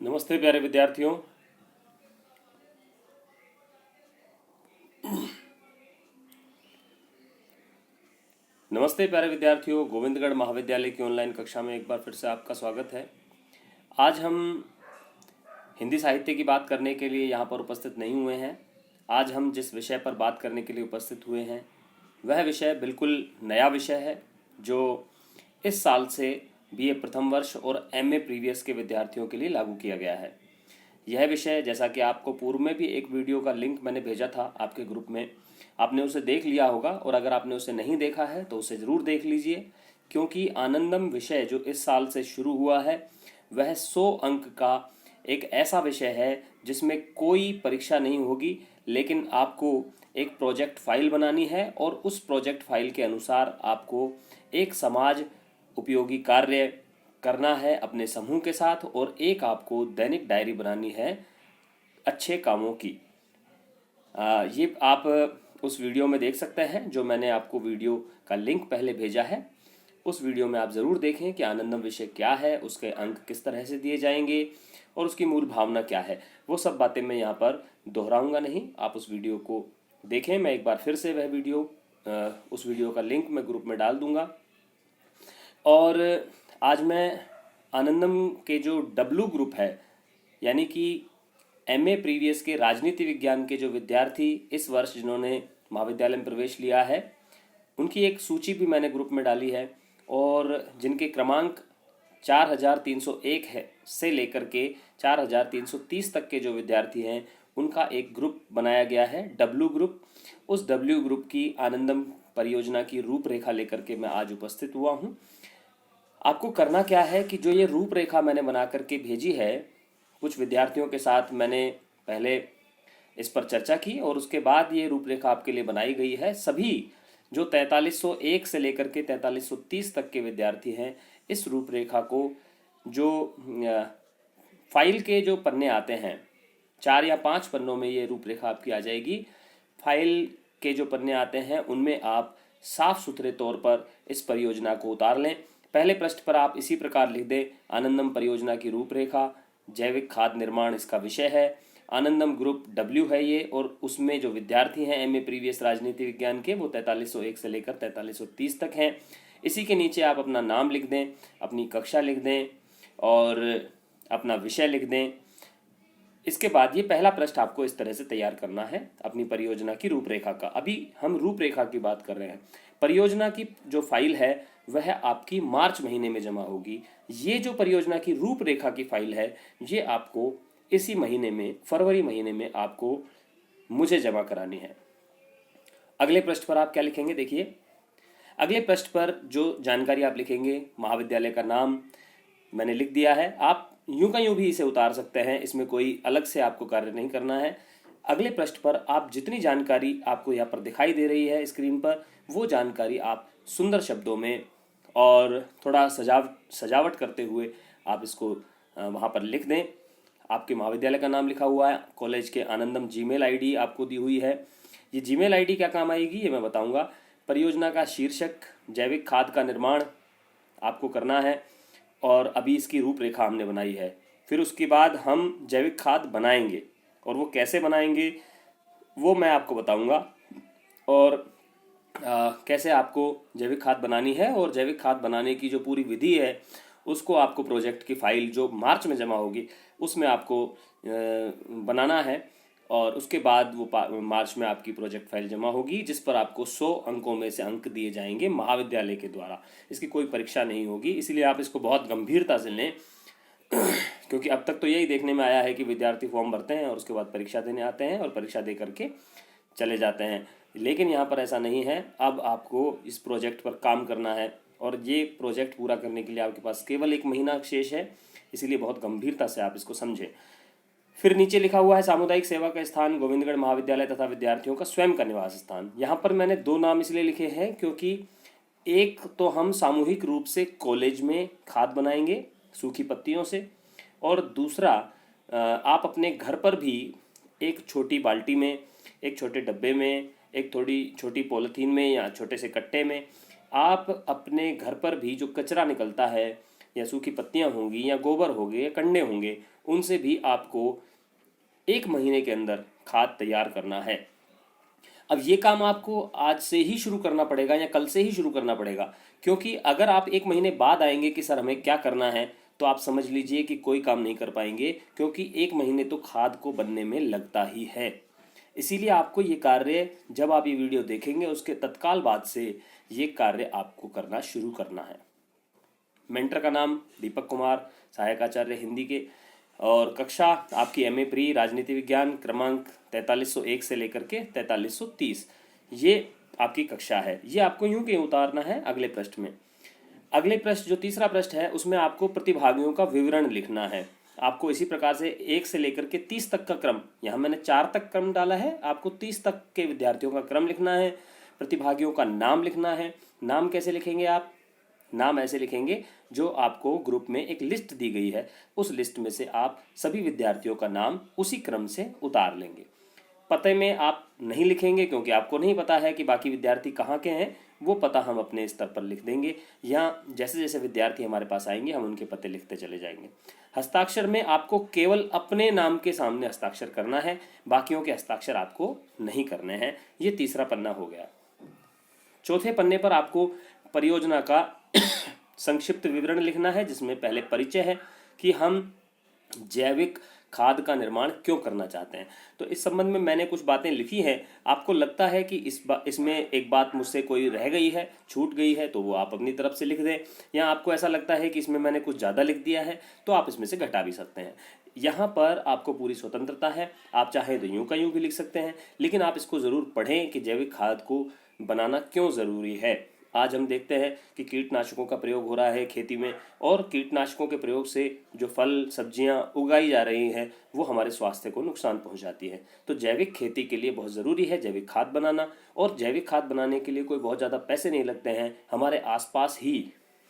नमस्ते प्यारे विद्यार्थियों। गोविंदगढ़ महाविद्यालय की ऑनलाइन कक्षा में एक बार फिर से आपका स्वागत है। आज हम हिंदी साहित्य की बात करने के लिए यहाँ पर उपस्थित नहीं हुए हैं। आज हम जिस विषय पर बात करने के लिए उपस्थित हुए हैं वह विषय बिल्कुल नया विषय है जो इस साल से बीए प्रथम वर्ष और एमए प्रीवियस के विद्यार्थियों के लिए लागू किया गया है। यह विषय, जैसा कि आपको पूर्व में भी एक वीडियो का लिंक मैंने भेजा था आपके ग्रुप में, आपने उसे देख लिया होगा, और अगर आपने उसे नहीं देखा है तो उसे ज़रूर देख लीजिए, क्योंकि आनंदम विषय जो इस साल से शुरू हुआ है वह 100 अंक का एक ऐसा विषय है जिसमें कोई परीक्षा नहीं होगी, लेकिन आपको एक प्रोजेक्ट फाइल बनानी है और उस प्रोजेक्ट फाइल के अनुसार आपको एक समाज उपयोगी कार्य करना है अपने समूह के साथ, और एक आपको दैनिक डायरी बनानी है अच्छे कामों की। ये आप उस वीडियो में देख सकते हैं जो मैंने आपको वीडियो का लिंक पहले भेजा है। उस वीडियो में आप ज़रूर देखें कि आनंदम विषय क्या है, उसके अंक किस तरह से दिए जाएंगे और उसकी मूल भावना क्या है। वो सब बातें मैं यहाँ पर दोहराऊंगा नहीं, आप उस वीडियो को देखें। मैं एक बार फिर से वह वीडियो उस वीडियो का लिंक मैं ग्रुप में डाल दूँगा। और आज मैं आनंदम के जो डब्लू ग्रुप है, यानी कि एमए प्रीवियस के राजनीति विज्ञान के जो विद्यार्थी इस वर्ष जिन्होंने महाविद्यालय में प्रवेश लिया है, उनकी एक सूची भी मैंने ग्रुप में डाली है, और जिनके क्रमांक 4301 है से लेकर के 4330 तक के जो विद्यार्थी हैं उनका एक ग्रुप बनाया गया है, डब्लू ग्रुप। उस डब्लू ग्रुप की आनंदम परियोजना की रूपरेखा लेकर के मैं आज उपस्थित हुआ हूँ। आपको करना क्या है कि जो ये रूपरेखा मैंने बना करके भेजी है, कुछ विद्यार्थियों के साथ मैंने पहले इस पर चर्चा की और उसके बाद ये रूपरेखा आपके लिए बनाई गई है। सभी जो 4301 से लेकर के 4330 तक के विद्यार्थी हैं, इस रूपरेखा को जो फाइल के जो पन्ने आते हैं, 4 या 5 पन्नों में ये रूपरेखा आपकी आ जाएगी। फाइल के जो पन्ने आते हैं उनमें आप साफ सुथरे तौर पर इस परियोजना को उतार लें। पहले पृष्ठ पर आप इसी प्रकार लिख दें, आनंदम परियोजना की रूपरेखा, जैविक खाद निर्माण इसका विषय है, आनंदम ग्रुप डब्ल्यू है ये, और उसमें जो विद्यार्थी हैं एमए प्रीवियस राजनीति विज्ञान के वो 4301 से लेकर 4330 तक हैं। इसी के नीचे आप अपना नाम लिख दें, अपनी कक्षा लिख दें और अपना विषय लिख दें। इसके बाद ये पहला पृष्ठ आपको इस तरह से तैयार करना है अपनी परियोजना की रूपरेखा का। अभी हम रूपरेखा की बात कर रहे हैं। परियोजना की जो फाइल है वह आपकी मार्च महीने में जमा होगी। ये जो परियोजना की रूपरेखा की फाइल है ये आपको इसी महीने में, फरवरी महीने में आपको मुझे जमा करानी है। अगले पृष्ठ पर आप क्या लिखेंगे, देखिए अगले पृष्ठ पर जो जानकारी आप लिखेंगे, महाविद्यालय का नाम मैंने लिख दिया है। आप यूं का यूं भी इसे उतार सकते हैं, इसमें कोई अलग से आपको कार्य नहीं करना है। अगले पृष्ठ पर आप जितनी जानकारी आपको यहाँ पर दिखाई दे रही है स्क्रीन पर, वो जानकारी आप सुंदर शब्दों में और थोड़ा सजावट करते हुए आप इसको वहाँ पर लिख दें। आपके महाविद्यालय का नाम लिखा हुआ है, कॉलेज के आनंदम जीमेल आईडी आपको दी हुई है। ये जीमेल आईडी क्या काम आएगी ये मैं बताऊंगा। परियोजना का शीर्षक जैविक खाद का निर्माण आपको करना है, और अभी इसकी रूपरेखा हमने बनाई है। फिर उसके बाद हम जैविक खाद बनाएंगे, और वो कैसे बनाएंगे वो मैं आपको बताऊंगा, और कैसे आपको जैविक खाद बनानी है, और जैविक खाद बनाने की जो पूरी विधि है उसको आपको प्रोजेक्ट की फाइल जो मार्च में जमा होगी उसमें आपको बनाना है। और उसके बाद वो मार्च में आपकी प्रोजेक्ट फाइल जमा होगी जिस पर आपको 100 अंकों में से अंक दिए जाएंगे महाविद्यालय के द्वारा। इसकी कोई परीक्षा नहीं होगी, इसलिए आप इसको बहुत गंभीरता से लें क्योंकि अब तक तो यही देखने में आया है कि विद्यार्थी फॉर्म भरते हैं और उसके बाद परीक्षा देने आते हैं और परीक्षा दे करके चले जाते हैं, लेकिन यहाँ पर ऐसा नहीं है। अब आपको इस प्रोजेक्ट पर काम करना है, और ये प्रोजेक्ट पूरा करने के लिए आपके पास केवल 1 महीना शेष है, इसीलिए बहुत गंभीरता से आप इसको समझें। फिर नीचे लिखा हुआ है सामुदायिक सेवा का स्थान, गोविंदगढ़ महाविद्यालय तथा विद्यार्थियों का स्वयं का निवास स्थान। यहाँ पर मैंने 2 नाम इसलिए लिखे हैं क्योंकि एक तो हम सामूहिक रूप से कॉलेज में खाद बनाएंगे सूखी पत्तियों से, और दूसरा आप अपने घर पर भी एक छोटी बाल्टी में, एक छोटे डब्बे में, एक थोड़ी छोटी पॉलीथीन में या छोटे से कट्टे में आप अपने घर पर भी जो कचरा निकलता है या सूखी पत्तियां होंगी या गोबर होंगे या कंडे होंगे उनसे भी आपको 1 महीने के अंदर खाद तैयार करना है। अब ये काम आपको आज से ही शुरू करना पड़ेगा या कल से ही शुरू करना पड़ेगा, क्योंकि अगर आप 1 महीने बाद आएंगे कि सर हमें क्या करना है, तो आप समझ लीजिए कि कोई काम नहीं कर पाएंगे, क्योंकि 1 महीने तो खाद को बनने में लगता ही है। इसीलिए आपको ये कार्य, जब आप ये वीडियो देखेंगे उसके तत्काल बाद से ये कार्य आपको करना शुरू करना है। मेंटर का नाम दीपक कुमार, सहायक आचार्य हिंदी के, और कक्षा आपकी एमए प्री राजनीति विज्ञान, क्रमांक 4301 से लेकर के 4330, ये आपकी कक्षा है। ये आपको यूं कि उतारना है अगले पृष्ठ में। अगले पृष्ठ जो तीसरा पृष्ठ है उसमें आपको प्रतिभागियों का विवरण लिखना है। आपको इसी प्रकार से 1 से लेकर के 30 तक का क्रम, यहाँ मैंने 4 तक क्रम डाला है, आपको 30 तक के विद्यार्थियों का क्रम लिखना है, प्रतिभागियों का नाम लिखना है। नाम कैसे लिखेंगे आप? नाम ऐसे लिखेंगे, जो आपको ग्रुप में एक लिस्ट दी गई है, उस लिस्ट में से आप सभी विद्यार्थियों का नाम उसी क्रम से उतार लेंगे। पते में आप नहीं लिखेंगे, क्योंकि आपको नहीं पता है कि बाकी विद्यार्थी कहाँ के हैं, वो पता हम अपने स्तर पर लिख देंगे, या जैसे जैसे विद्यार्थी हमारे पास आएंगे हम उनके पते लिखते चले जाएंगे। हस्ताक्षर में आपको केवल अपने नाम के सामने हस्ताक्षर करना है, बाकियों के हस्ताक्षर आपको नहीं करने हैं। ये तीसरा पन्ना हो गया। चौथे पन्ने पर आपको परियोजना का संक्षिप्त विवरण लिखना है, जिसमें पहले परिचय है कि हम जैविक खाद का निर्माण क्यों करना चाहते हैं। तो इस संबंध में मैंने कुछ बातें लिखी हैं। आपको लगता है कि इसमें एक बात मुझसे कोई रह गई है, छूट गई है, तो वो आप अपनी तरफ से लिख दें, या आपको ऐसा लगता है कि इसमें मैंने कुछ ज़्यादा लिख दिया है, तो आप इसमें से घटा भी सकते हैं। यहाँ पर आपको पूरी स्वतंत्रता है, आप चाहें तो यूं का यूं भी लिख सकते हैं, लेकिन आप इसको ज़रूर पढ़ें कि जैविक खाद को बनाना क्यों ज़रूरी है। आज हम देखते हैं कि कीटनाशकों का प्रयोग हो रहा है खेती में, और कीटनाशकों के प्रयोग से जो फल सब्जियां उगाई जा रही हैं वो हमारे स्वास्थ्य को नुकसान पहुंचाती है। तो जैविक खेती के लिए बहुत ज़रूरी है जैविक खाद बनाना, और जैविक खाद बनाने के लिए कोई बहुत ज़्यादा पैसे नहीं लगते हैं। हमारे आसपास ही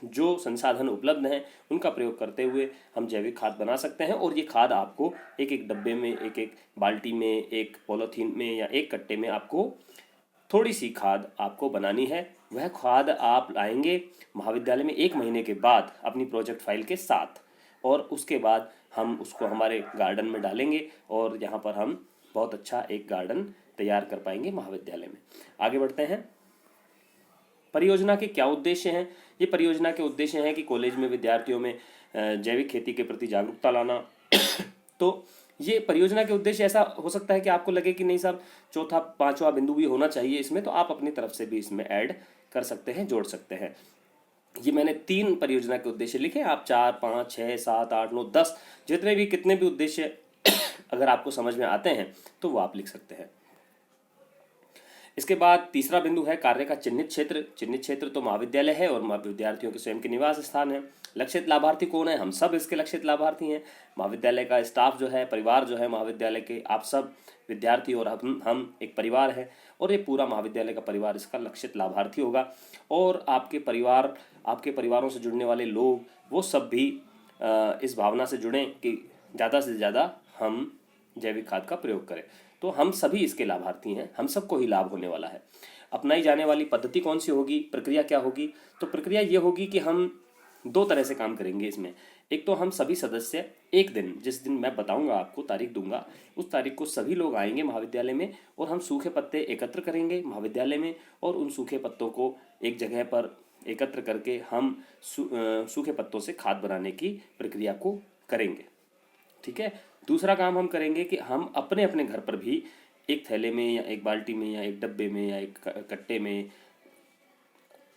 जो संसाधन उपलब्ध हैं उनका प्रयोग करते हुए हम जैविक खाद बना सकते हैं। और ये खाद आपको एक एक डब्बे में, एक एक बाल्टी में, एक पॉलीथीन में या एक कट्टे में आपको थोड़ी सी खाद आपको बनानी है। वह खाद आप लाएंगे महाविद्यालय में 1 महीने के बाद अपनी प्रोजेक्ट फाइल के साथ, और उसके बाद हम उसको हमारे गार्डन में डालेंगे, और यहाँ पर हम बहुत अच्छा एक गार्डन तैयार कर पाएंगे महाविद्यालय में। आगे बढ़ते हैं। परियोजना के क्या उद्देश्य हैं? ये परियोजना के उद्देश्य हैं कि कॉलेज में विद्यार्थियों में जैविक खेती के प्रति जागरूकता लाना। तो ये परियोजना के उद्देश्य ऐसा हो सकता है कि आपको लगे कि नहीं साहब, चौथा पांचवा बिंदु भी होना चाहिए इसमें, तो आप अपनी तरफ से भी इसमें ऐड कर सकते हैं, जोड़ सकते हैं। ये मैंने 3 परियोजना के उद्देश्य लिखे, आप 4, 5, 6, 7, 8, 9, 10 जितने भी कितने भी उद्देश्य अगर आपको समझ में आते हैं तो वो आप लिख सकते हैं। इसके बाद तीसरा बिंदु है कार्य का चिन्हित क्षेत्र। चिन्हित क्षेत्र तो महाविद्यालय है और विद्यार्थियों के स्वयं के निवास स्थान है। लक्षित लाभार्थी कौन है? हम सब इसके लक्षित लाभार्थी हैं। महाविद्यालय का स्टाफ जो है, परिवार जो है महाविद्यालय के, आप सब विद्यार्थी और हम एक परिवार है, और ये पूरा महाविद्यालय का परिवार इसका लक्षित लाभार्थी होगा। और आपके परिवारों से जुड़ने वाले लोग, वो सब भी इस भावना से जुड़ें कि ज़्यादा से ज़्यादा हम जैविक खाद का प्रयोग करें। तो हम सभी इसके लाभार्थी हैं, हम सबको ही लाभ होने वाला है। अपनाई जाने वाली पद्धति कौन सी होगी, प्रक्रिया क्या होगी? तो प्रक्रिया ये होगी कि हम 2 तरह से काम करेंगे इसमें। एक तो हम सभी सदस्य एक दिन, जिस दिन मैं बताऊंगा आपको, तारीख दूंगा, उस तारीख को सभी लोग आएंगे महाविद्यालय में, और हम सूखे पत्ते एकत्र करेंगे महाविद्यालय में, और उन सूखे पत्तों को एक जगह पर एकत्र करके हम सूखे पत्तों से खाद बनाने की प्रक्रिया को करेंगे। ठीक है। दूसरा काम हम करेंगे कि हम अपने अपने घर पर भी एक थैले में या एक बाल्टी में या एक डब्बे में या एक कट्टे में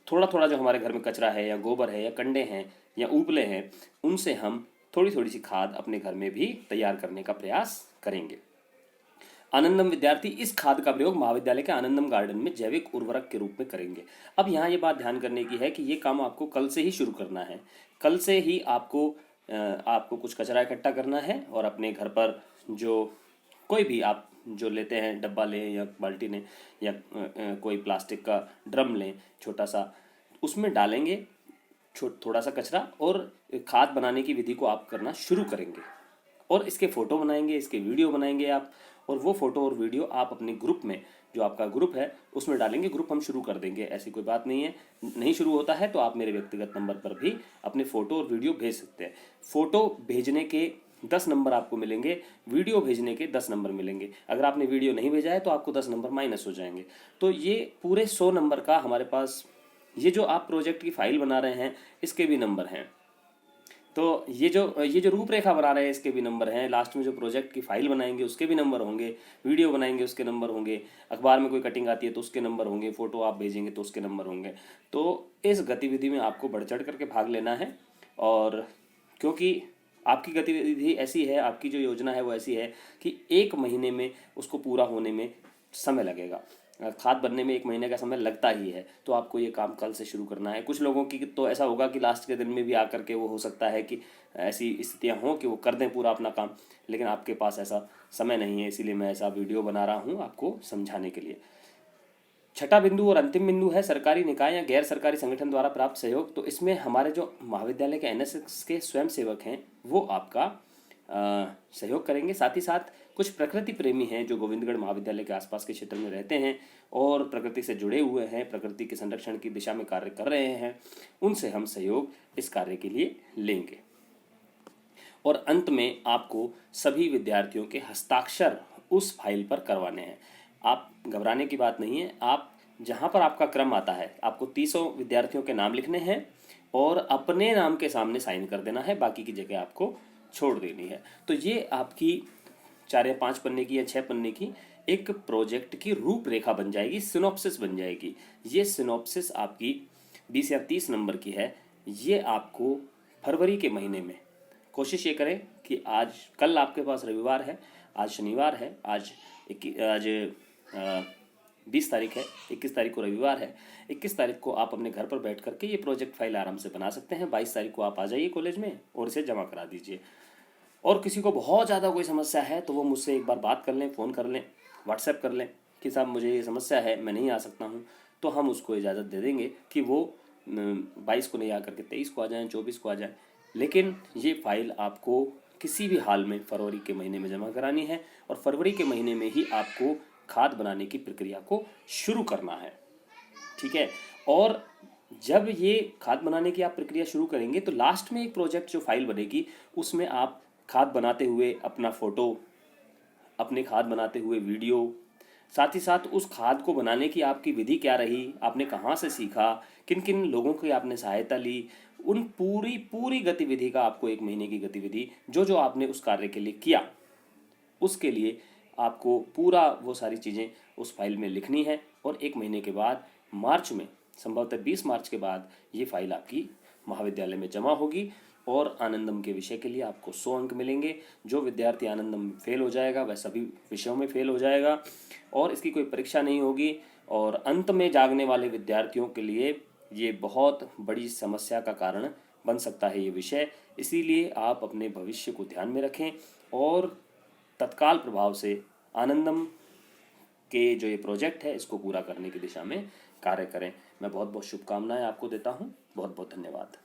थोड़ा थोड़ा जो हमारे घर में कचरा है या गोबर है या कंडे हैं या उपले हैं, उनसे हम थोड़ी थोड़ी सी खाद अपने घर में भी तैयार करने का प्रयास करेंगे। आनंदम विद्यार्थी इस खाद का प्रयोग महाविद्यालय के आनंदम गार्डन में जैविक उर्वरक के रूप में करेंगे। अब यहाँ ये बात ध्यान करने की है कि ये काम आपको कल से ही शुरू करना है। कल से ही आपको कुछ कचरा इकट्ठा करना है, और अपने घर पर जो कोई भी आप जो लेते हैं, डब्बा लें या बाल्टी लें या कोई प्लास्टिक का ड्रम लें छोटा सा, उसमें डालेंगे थोड़ा सा कचरा, और खाद बनाने की विधि को आप करना शुरू करेंगे। और इसके फ़ोटो बनाएंगे, इसके वीडियो बनाएंगे आप, और वो फ़ोटो और वीडियो आप अपने ग्रुप में, जो आपका ग्रुप है उसमें डालेंगे। ग्रुप हम शुरू कर देंगे, ऐसी कोई बात नहीं है। नहीं शुरू होता है तो आप मेरे व्यक्तिगत नंबर पर भी अपने फ़ोटो और वीडियो भेज सकते हैं। फ़ोटो भेजने के 10 नंबर आपको मिलेंगे, वीडियो भेजने के 10 नंबर मिलेंगे। अगर आपने वीडियो नहीं भेजा है तो आपको 10 नंबर माइनस हो जाएंगे। तो ये पूरे 100 नंबर का हमारे पास, ये जो आप प्रोजेक्ट की फाइल बना रहे हैं इसके भी नंबर हैं। तो ये जो रूपरेखा बना रहे हैं इसके भी नंबर हैं, लास्ट में जो प्रोजेक्ट की फाइल बनाएंगे उसके भी नंबर होंगे, वीडियो बनाएंगे उसके नंबर होंगे, अखबार में कोई कटिंग आती है तो उसके नंबर होंगे, फोटो आप भेजेंगे तो उसके नंबर होंगे। तो इस गतिविधि में आपको बढ़ चढ़ करके भाग लेना है। और क्योंकि आपकी गतिविधि ऐसी है, आपकी जो योजना है वो ऐसी है कि 1 महीने में उसको पूरा होने में समय लगेगा। खाद बनने में 1 महीने का समय लगता ही है। तो आपको ये काम कल से शुरू करना है। कुछ लोगों की तो ऐसा होगा कि लास्ट के दिन में भी आकर के वो हो सकता है कि ऐसी स्थितियां हों कि वो कर दें पूरा अपना काम, लेकिन आपके पास ऐसा समय नहीं है, इसीलिए मैं ऐसा वीडियो बना रहा हूँ आपको समझाने के लिए। छठा बिंदु और अंतिम बिंदु है सरकारी निकाय या गैर सरकारी संगठन द्वारा प्राप्त सहयोग। तो इसमें हमारे जो महाविद्यालय के एनएसएस के स्वयंसेवक हैं वो आपका सहयोग करेंगे। साथ ही साथ कुछ प्रकृति प्रेमी हैं जो गोविंदगढ़ महाविद्यालय के आसपास के क्षेत्र में रहते हैं और प्रकृति से जुड़े हुए हैं, प्रकृति के संरक्षण की दिशा में कार्य कर रहे हैं, उनसे हम सहयोग इस कार्य के लिए लेंगे। और अंत में आपको सभी विद्यार्थियों के हस्ताक्षर उस फाइल पर करवाने हैं। आप घबराने की बात नहीं है। आप जहाँ पर आपका क्रम आता है आपको 300 विद्यार्थियों के नाम लिखने हैं और अपने नाम के सामने साइन कर देना है, बाकी की जगह आपको छोड़ देनी है। तो ये आपकी 4 या 5 पन्ने की या 6 पन्ने की एक प्रोजेक्ट की रूपरेखा बन जाएगी, सिनॉप्सिस बन जाएगी। ये सिनॉप्सिस आपकी 20 या 30 नंबर की है। ये आपको फरवरी के महीने में, कोशिश ये करें कि कल आपके पास रविवार है, आज शनिवार है, आज 20 तारीख है, 21 तारीख को रविवार है। 21 तारीख को आप अपने घर पर बैठ करके ये प्रोजेक्ट फाइल आराम से बना सकते हैं। 22 तारीख को आप आ जाइए कॉलेज में और इसे जमा करा दीजिए। और किसी को बहुत ज़्यादा कोई समस्या है तो वो मुझसे एक बार बात कर लें, फ़ोन कर लें, व्हाट्सएप कर लें कि साहब मुझे ये समस्या है, मैं नहीं आ सकता हूँ। तो हम उसको इजाज़त दे देंगे कि वो 22 को नहीं आकर के 23 को आ जाएँ, 24 को आ जाएँ। लेकिन ये फाइल आपको किसी भी हाल में फरवरी के महीने में जमा करानी है और फरवरी के महीने में ही आपको खाद बनाने की प्रक्रिया को शुरू करना है। ठीक है। और जब ये खाद बनाने की आप प्रक्रिया शुरू करेंगे तो लास्ट में एक प्रोजेक्ट जो फाइल बनेगी उसमें आप खाद बनाते हुए अपना फ़ोटो, अपने खाद बनाते हुए वीडियो, साथ ही साथ उस खाद को बनाने की आपकी विधि क्या रही, आपने कहाँ से सीखा, किन किन लोगों की आपने सहायता ली, उन पूरी गतिविधि का आपको 1 महीने की गतिविधि जो आपने उस कार्य के लिए किया उसके लिए आपको पूरा वो सारी चीज़ें उस फाइल में लिखनी है। और 1 महीने के बाद मार्च में, संभवतः 20 मार्च के बाद ये फाइल आपकी महाविद्यालय में जमा होगी और आनंदम के विषय के लिए आपको 100 अंक मिलेंगे। जो विद्यार्थी आनंदम में फेल हो जाएगा वह सभी विषयों में फेल हो जाएगा और इसकी कोई परीक्षा नहीं होगी। और अंत में जागने वाले विद्यार्थियों के लिए ये बहुत बड़ी समस्या का कारण बन सकता है ये विषय। इसीलिए आप अपने भविष्य को ध्यान में रखें और तत्काल प्रभाव से आनंदम के जो ये प्रोजेक्ट है इसको पूरा करने की दिशा में कार्य करें। मैं बहुत बहुत शुभकामनाएं आपको देता हूँ। बहुत बहुत धन्यवाद।